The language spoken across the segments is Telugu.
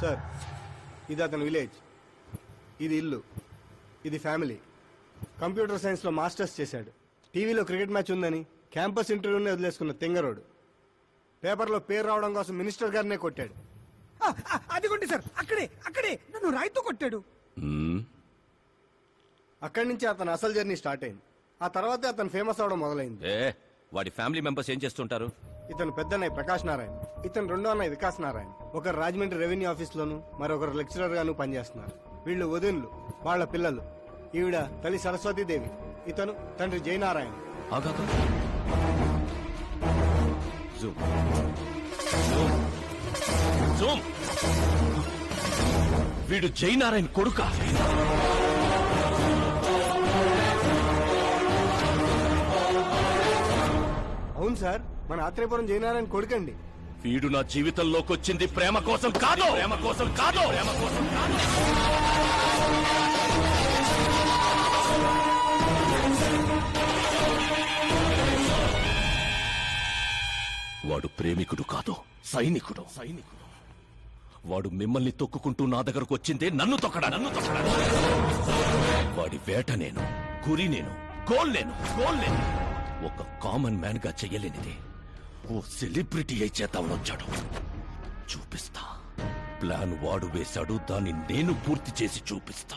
సార్, ఇది అతని విలేజ్, ఇది ఇల్లు, ఇది ఫ్యామిలీ. కంప్యూటర్ సైన్స్లో మాస్టర్స్ చేశాడు. టీవీలో క్రికెట్ మ్యాచ్ ఉందని క్యాంపస్ ఇంటర్వ్యూనే వదిలేసుకున్న తెంగరోడు. పేపర్లో పేరు రావడం కోసం మినిస్టర్ గారినే కొట్టాడు. అదిగోండి సార్, అక్కడే అక్కడే నన్ను రాయితో కొట్టాడు. అక్కడి నుంచి అతను అసలు జర్నీ స్టార్ట్ అయింది. ఆ తర్వాతే అతను ఫేమస్ అవడం మొదలైంది. వాడి ఫ్యామిలీ మెంబర్స్ ఏం చేస్తుంటారు? ఇతను పెద్దన్నయ్య ప్రకాష్ నారాయణ, ఇతను రెండో అన్నయ్య వికాస్ నారాయణ. ఒకరు రాజమండ్రి రెవెన్యూ ఆఫీస్లోను, మరొకరు లెక్చరర్ గాను పనిచేస్తున్నారు. వీళ్ళు వదినులు, వాళ్ళ పిల్లలు. ఈవిడ తల్లి సరస్వతీదేవి, ఇతను తండ్రి జయనారాయణ. వీడు జయనారాయణ కొడుకా? అవును సార్, మన ఆత్రేయపురం జయనారాయణ కొడుకండి. వీడు నా జీవితంలోకి వచ్చింది ప్రేమ కోసం కాదు, ప్రేమ కోసం కాదు, ప్రేమ కోసం కాదు. వాడు ప్రేమికుడు కాదు, సైనికుడు. వాడు మిమ్మల్ని తొక్కుకుంటూ నా దగ్గరకు వచ్చిందే నన్ను తొక్కడా. వాడి వేట నేను, గురి నేను, గోల్ నేను. ఒక కామన్ మ్యాన్ గా చెయ్యలేనిది ఓ సెలబ్రిటీ అయి చేద్దామని వచ్చాడు. చూపిస్తా. ప్లాన్ వాడు వేశాడు, దాన్ని నేను పూర్తి చేసి చూపిస్తా.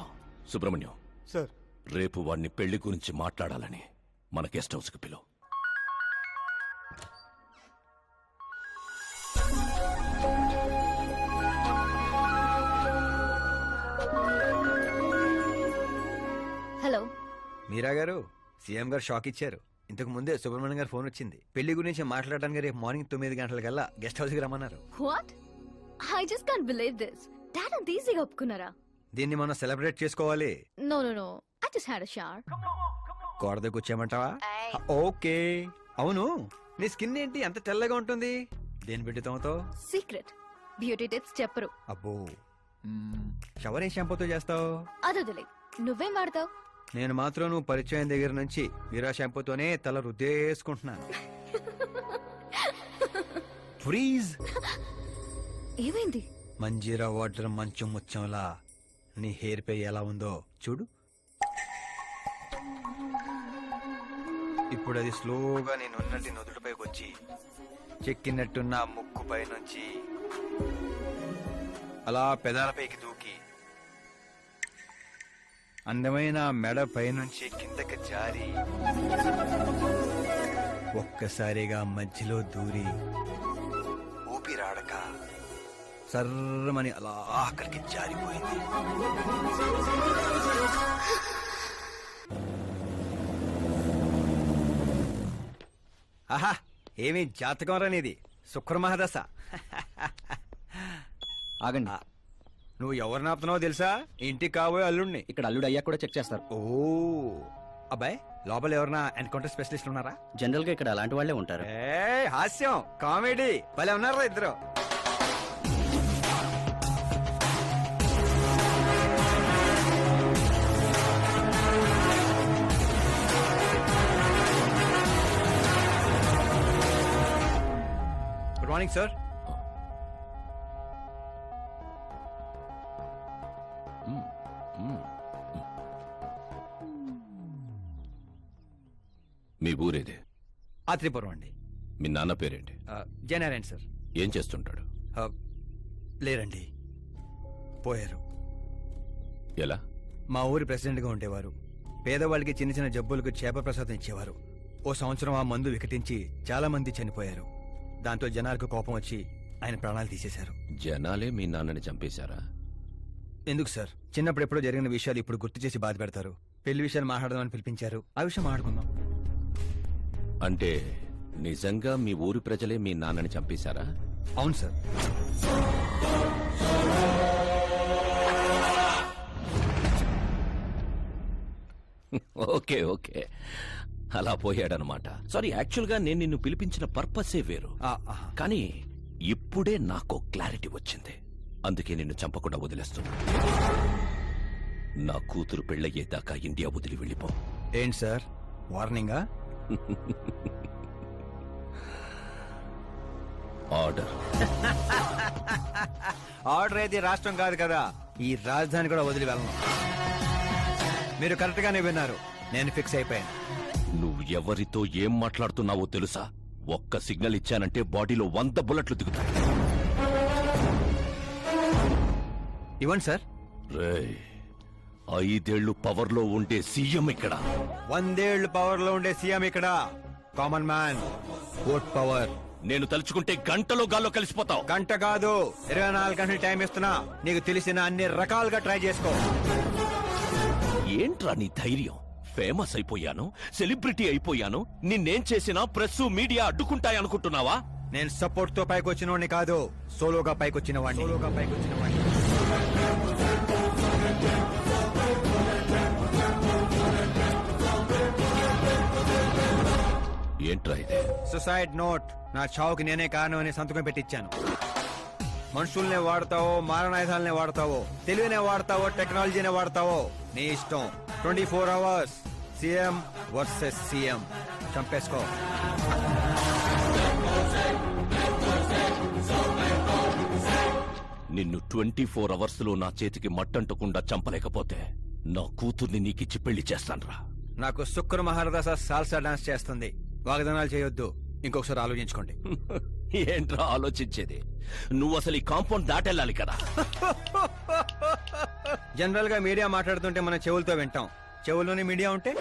సుబ్రహ్మణ్యం సార్, రేపు వాడిని పెళ్లి గురించి మాట్లాడాలని మన గెస్ట్ హౌస్ కి పిలువు. హలో మీరా గారు, సీఎం గారు షాక్ ఇచ్చారు. ఇంతకు ముందే సుబ్రహ్మణ్యం గారు ఫోన్ వచ్చింది. పెళ్లి గురించి మాట్లాడడానికి రేపు మార్నింగ్ 9 గంటలకల్లా గెస్ట్ హౌస్ కి రమ్మన్నారు. What? I just can't believe this. Dad అంత ఈజీగా ఒప్పుకున్నారా? దీన్ని మనం సెలబ్రేట్ చేసుకోవాలి. No no no, I just had a shower. కోడ దగ్గర వచ్చామంటావా? ఓకే. అవును, నీ స్కిన్ ఏంటి అంత తెల్లగా ఉంటుంది? దేని బిడ్డతో? సీక్రెట్ బ్యూటీ టిప్స్ చెప్పరు. అబ్బో, షవర్ ఏ షాంపూతో చేస్తావు? అదొదిలే, నువ్వేం వాడతావు? నేను మాత్రం నువ్వు పరిచయం దగ్గర నుంచి వీరా షాంపూతోనే తల రుద్దేసుకుంటున్నాను. ఫ్రీజ్. ఏమైంది? మంజీరా వాటర్ మంచు ముత్యంలా నీ హెయిర్ పై ఎలా ఉందో చూడు. ఇప్పుడు అది స్లోగా నేను ఉన్నట్టు నుదుటిపైకి వచ్చి చెక్కినట్టున్న ముక్కు పై నుంచి అలా పెదాలపైకి దూకి అందమైన మెడ పైనుంచి కిందకి జారి ఒక్కసారిగా మధ్యలో దూరి ఊపిరాడక సర్రమని అలా అక్కడికి జారిపోయింది. ఆహా, ఏమి జాతకం రానిది, శుక్రమహాదశ. ఆగండి, నువ్వు ఎవరు నాపుతున్నావో తెలుసా? ఇంటికి కాబోయే అల్లుడిని. ఇక్కడ అల్లుడు అయ్యా కూడా చెక్ చేస్తారు. ఓ అబ్బాయి, లోపల ఎవరన్నా ఎన్కౌంటర్ స్పెషలిస్ట్ ఉన్నారా? జనరల్ గా ఇక్కడ అలాంటి వాళ్లే ఉంటారు. హాస్యం, కామెడీ భలే ఉన్నారా ఇద్దరు. Good morning sir. మీ ఊరేదే? ఆత్రిపురం అండి. మీ నాన్న పేరేంటి? జయనారాయణ సార్. ఏం చేస్తుంటాడు? లేరండి, పోయారు. ఎలా? మా ఊరి ప్రెసిడెంట్గా ఉండేవారు. పేదవాళ్ళకి చిన్న చిన్న జబ్బులకు చేప ప్రసాదం ఇచ్చేవారు. ఓ సంవత్సరం ఆ మందు వికటించి చాలా మంది చనిపోయారు. దాంతో జనాలకు కోపం వచ్చి ఆయన ప్రాణాలు తీసేశారు. జనాలే మీ నాన్నని చంపేశారా? ఎందుకు సార్, చిన్నప్పుడు ఎప్పుడో జరిగిన విషయాలు ఇప్పుడు గుర్తు చేసి బాధ పెడతారు. పెళ్లి విషయాలు మాట్లాడదామని పిలిపించారు, ఆ విషయం మాట్లాడుకుందాం. అంటే నిజంగా మీ ఊరి ప్రజలే మీ నాన్నని చంపేశారా? అవును సార్. ఓకే ఓకే, అలా పోయాడనమాట. సారీ, యాక్చువల్ గా నేను నిన్ను పిలిపించిన పర్పసే వేరు. కానీ ఇప్పుడే నాకు క్లారిటీ వచ్చింది. అందుకే నిన్ను చంపకుండా వదిలేస్తున్నా. నా కూతురు పెళ్ళయ్యేదాకా ఇండియా వదిలి వెళ్ళిపో. ఏంటి సార్, వార్నింగా? ఆర్డర్. ఆర్డర్ అయితే రాష్ట్రం కాదు కదా, ఈ రాజధాని కూడా వదిలి వెళ్ళను. మీరు కరెక్ట్ గానే విన్నారు, నేను ఫిక్స్ అయిపోయాను. నువ్వు ఎవరితో ఏం మాట్లాడుతున్నావో తెలుసా? ఒక్క సిగ్నల్ ఇచ్చానంటే బాడీలో 100 బుల్లెట్లు దిగుతాయి. ఇవ్వండి సార్. రేయ్, 5 ఏళ్లు పవర్లో ఉండే సీఎం ఇక్కడ. 100 ఏళ్లు పవర్ లో ఉండే సీఎం ఇక్కడ. Common man, vote power. నేను తలుచుకుంటే గంటలో గాల్లో కలిసిపోతావు. గంట కాదు, 24 గంటలు టైం ఇస్తున్నా. నీకు తెలిసిన అన్ని రకాలుగా ట్రై చేసుకో. ఏంట్రా నీ ధైర్యం? ఫేమస్ అయిపోయాను, సెలబ్రిటీ అయిపోయాను, నిన్నేం చేసినా ప్రెస్ మీడియా అడ్డుకుంటాయనుకుంటున్నావా? నేను సపోర్ట్ తో పైకి వచ్చిన వాడిని కాదు, సోలోగా పైకి వచ్చిన వాడిని. ఏంట్రా ఇది? Suicide note. నా చావుకి నేనే కారణం అని సంతకం పెట్టించాను. మనుషుల్నే వాడతావో, మారణాయుధాలనే వాడతావో, తెలివినే వాడతావో, టెక్నాలజీనే వాడతావో, నీ ఇష్టం. 24 అవర్స్ సీఎం వర్సెస్ సీఎం. చంపేసుకో. నిన్ను 24 అవర్స్ లో నా చేతికి మట్టంటకుండా చంపలేకపోతే నా కూతుర్ని నీకిచ్చి పెళ్లి చేస్తాన్రా. నాకు శుక్ర మహారదశ సాల్సా డాన్స్ చేస్తుంది. వాగ్దానాలు చేయొద్దు, ఇంకొకసారి ఆలోచించుకోండి. ఏంట్రా ఆలోచించేది? నువ్వు అసలు ఈ కాంపౌండ్ దాటెళ్ళాలి కదా. జనరల్ గా మీడియా మాట్లాడుతుంటే మన చెవులతో వింటాం, చెవుల్లోనే మీడియా ఉంటే?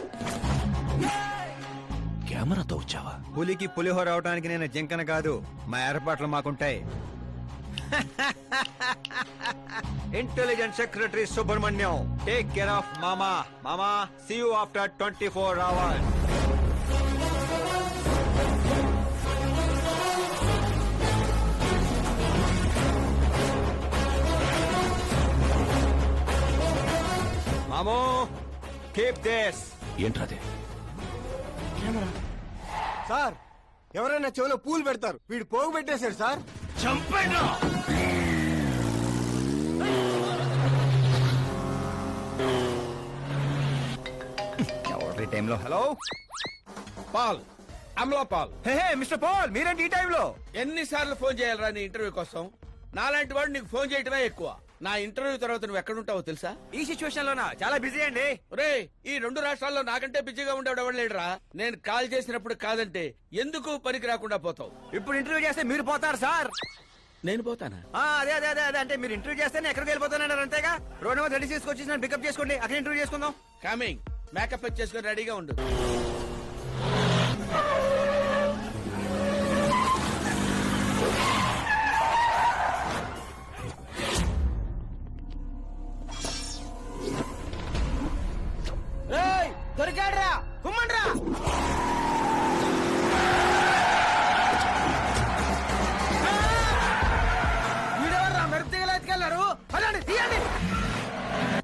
కెమెరాతో వచ్చావా? పులికి పులిహోర అవడానికి నేను జింకన కాదు, మా ఏర్పాట్లు మాకుంటాయి. Intelligence secretary Subrahmanyam, take care of మామా. మామా, సీ యూ ఆఫ్టర్ 24 అవర్స్. మామో, కీప్ దిస్. ఏంట్రాదే? సార్, ఎవరైనా చెవిలో పూలు పెడతారు, వీడు పోగు పెట్టేశాడు సార్. చంపేనా? ఎవరి టైంలో? Hello Paul, Amala Paul. Hey mister Paul, మీరేంటి ఈ టైంలో? ఎన్నిసార్లు ఫోన్ చేయాలరా నీ ఇంటర్వ్యూ కోసం? నాలాంటి వాడు నీకు ఫోన్ చేయటమే ఎక్కువ. నా ఇంటర్వ్యూ తర్వాత నువ్వు ఎక్కడుంటావో తెలుసా? ఈ సిచ్యువేషన్ లోనా? చాలా బిజీ అండి. రే, ఈ 2 రాష్ట్రాల్లో నాకంటే బిజీగా ఉండేవాడు ఎవడు లేడురా. నేను కాల్ చేసినప్పుడు కాదంటే ఎందుకు పనికి రాకుండా పోతావు? ఇప్పుడు ఇంటర్వ్యూ చేస్తే మీరు పోతారు సార్. నేను పోతానా? అదే అదే అదే అదే అంటే మీరు ఇంటర్వ్యూ చేస్తే నేను ఎక్కడికి వెళ్ళిపోతానన్నారు అంతేగా. రోడ్ నెంబర్ 36 వచ్చి నన్ను పికప్ చేసుకోండి, అక్కడ ఇంటర్వ్యూ చేసుకుందాం. కమింగ్. మేకప్ చేసుకుని రెడీగా ఉండు. దొరికాడ్రా, కుమ్మండ్రా. వీడెవర్రా మెరుపుతీగలు ఎత్తుకెళ్లారు? పదండి, తీయండి.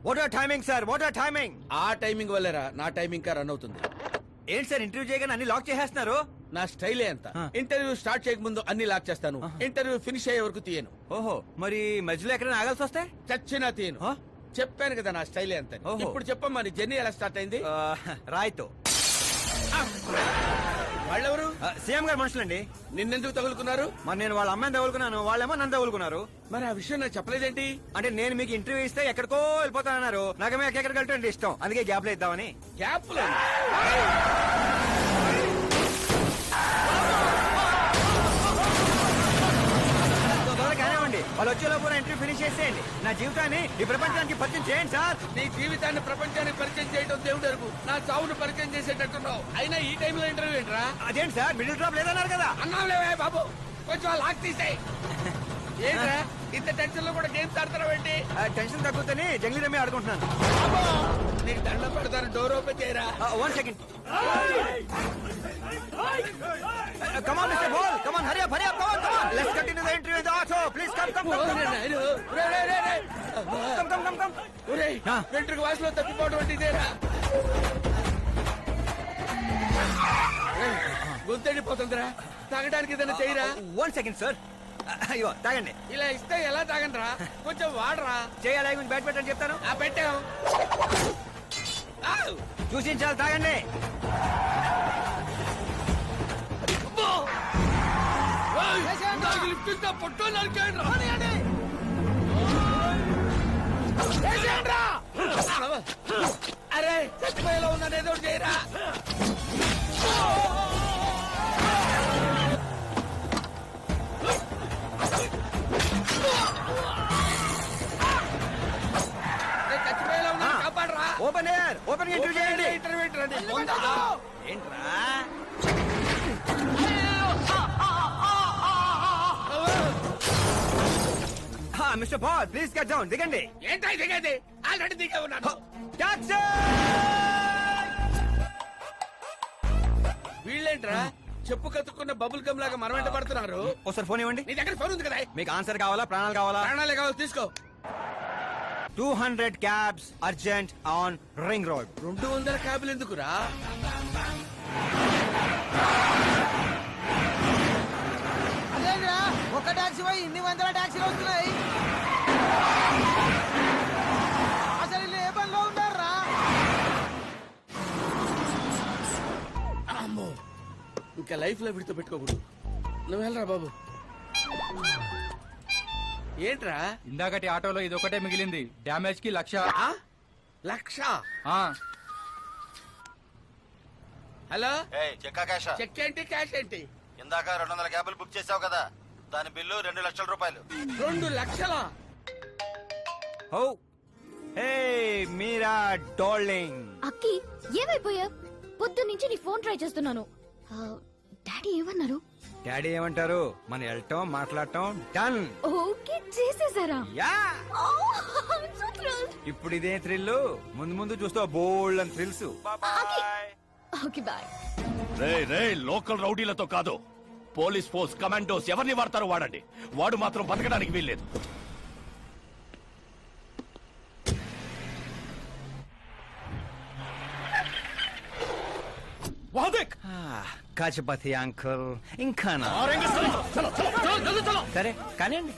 What are timing sir, what are timing? ఆ టైమింగ్ వల్లేరా నా టైమింగ్ కా రన్ అవుతుంది. ఏంటి సార్ ఇంటర్వ్యూ చేయగానే అన్ని లాక్ చేసేస్తున్నారు? నా స్టైలే అంత. ఇంటర్వ్యూ స్టార్ట్ చేయకముందు అన్ని లాక్ చేస్తాను, ఇంటర్వ్యూ ఫినిష్ అయ్యే వరకు తీయను. ఓహో, మరి మధ్యలో ఎక్కడైనా ఆగాల్సి వస్తే? చచ్చినా తీయను. ఆ? చెప్పాను కదా నా స్టైలే అంత. ఓహో. ఇప్పుడు చెప్పమ్మా, నీ జర్నీ ఎలా స్టార్ట్ అయింది? రాయ్తో. వాళ్ళెవరు? సీఎం గారు మనుషులండి. నిన్నెందుకు తగులుకున్నారు? మరి నేను వాళ్ళ అమ్మాయిని తగులుకున్నాను, వాళ్ళేమో నన్ను తగులుకున్నారు. మరి ఆ విషయం నాకు చెప్పలేదేంటి? అంటే నేను మీకు ఇంటర్వ్యూ ఇస్తే ఎక్కడికో వెళ్ళిపోతానన్నారు, నాకేమో ఎక్కడికి వెళ్ళటం ఇష్టం, అందుకే గ్యాప్ లో ఇద్దామని. గ్యాప్ కానివ్వండి, వాళ్ళు వచ్చేలోపు నా ఇంటర్వ్యూ ఫినిష్ చేసేయండి. నా జీవితాన్ని ఈ ప్రపంచానికి పరిచయం చేయండి సార్. నీ జీవితాన్ని ప్రపంచానికి పరిచయం చేయడం దేవుడు అరుగు. నా చావును పరిచయం చేసేటట్టున్నావు. అయినా ఈ టైంలో ఇంటర్వ్యూ ఏంట్రా? అదేంటి సార్, మిడిల్ డ్రాప్ లేదన్నారు కదా. అన్నావులేవే బాబు, కొంచెం లాక్ తీసేయ్. ఏంట్రా ఇంత టెన్షన్ లో కూడా గేమ్స్ ఆడతావేంటి? టెన్షన్ తగ్గుతుంది, జంగ్లీ రమ్మి ఆడుకుంటున్నాను. నీకు దండం పెడతాను, డోర్ ఓపెన్ చేయరా. 1 second. Come on, Mr. Ball. Come on, hurry up, come on. Let's continue the interview in the auto. Please come. Come. వెంట్రుక వాసులో తప్పిపోవడం అంటే ఇదేరా? గొంతెండిపోతుందిరా, తాగడానికి ఏదైనా చేయరా? 1 second, sir. అయ్యో, తాగండి. ఇలా ఇస్తే ఎలా తాగండిరా? కొంచెం వాడరా. చేయాలి, కొంచెం బ్యాట్ పెట్టని చెప్తాను. పెట్టాం. చూసించాలి, తాగండి. లిఫ్ట్ పొట్టో నరికేయండి. చచ్చిపోయేలా ఉన్నాను, ఏదో ఒకటి చేయరా. నేను చచ్చిపోయేలా ఉన్నాను, కాపాడరా. ఓపెన్ ఎయిర్ ఓపెన్ ఇంటర్వ్యూ చేయండి. ఇంటర్వ్యూ ఏంట్రా? పొందా. ఏంట్రా mister ball please cut down దిగండి. ఏంటా దిగేది? ఆల్రెడీ దిగే ఉన్నాను. టాక్సీ వీళ్ళేంట్రా చెప్పు కత్తుకున్న బబుల్ గమ్ లాగా మనం వెంట పడుతున్నారు. ఒకసారి ఫోన్ ఇవ్వండి. నీ దగ్గర ఫోన్ ఉంది కదా? మీకు ఆన్సర్ కావాలా ప్రాణాలు కావాలా? ప్రాణాలే కావాలి, తీసుకో. 200 cabs urgent on ring road. 200 క్యాబులు ఎందుకురా? అదేంద్రా ఒక టాక్సీ పోయి ఇన్ని వందల టాక్సీలు వస్తున్నాయి. అసలు వీళ్ళు ఏ పనిలో ఉన్నారా? అమ్మో, ఇంకా లైఫ్ లో విడితో పెట్టుకోకూడదు. నువ్వు వెళ్ళరా బాబు. ఏంట్రా? ఇందాకటి ఆటోలో ఇది ఒకటే మిగిలింది. డ్యామేజ్ కి 1,00,000. ఆ? 1,00,000? ఆ, హలో, చెక్కా క్యాషా? చెక్ ఏంటి, క్యాష్ ఏంటి? ఇందాక 200 క్యాబులు బుక్ చేసావు కదా, దాని బిల్లు 2 లక్షల రూపాయలు. 2 లక్షలా? ఓ హే మీరా డార్లింగ్. అక్కి ఏమైపోయా? పొద్దు నుంచి నీ ఫోన్ ట్రై చేస్తున్నాను. డాడీ ఏమన్నారు? డాడీ ఏమంటారు? మనం వెళ్ళటం మాట్లాడటం డన్. ఓకే చేసేసారా? Yeah Oh, I'm so thrilled. ఇప్పుడు ఇదే థ్రిల్, ముందు ముందు చూస్తే బోల్డ్ అని థ్రిల్స్. Okay bye. రే లోకల్ రౌడీలతో కాదు, పోలీస్ ఫోర్స్ కమాండోస్ ఎవరిని వాడతారో వాడండి. వాడు మాత్రం బతకడానికి వీల్లేదు. వాదేక్ కాచపతి అంకుల్ ఇంకా సరే కానివ్వండి.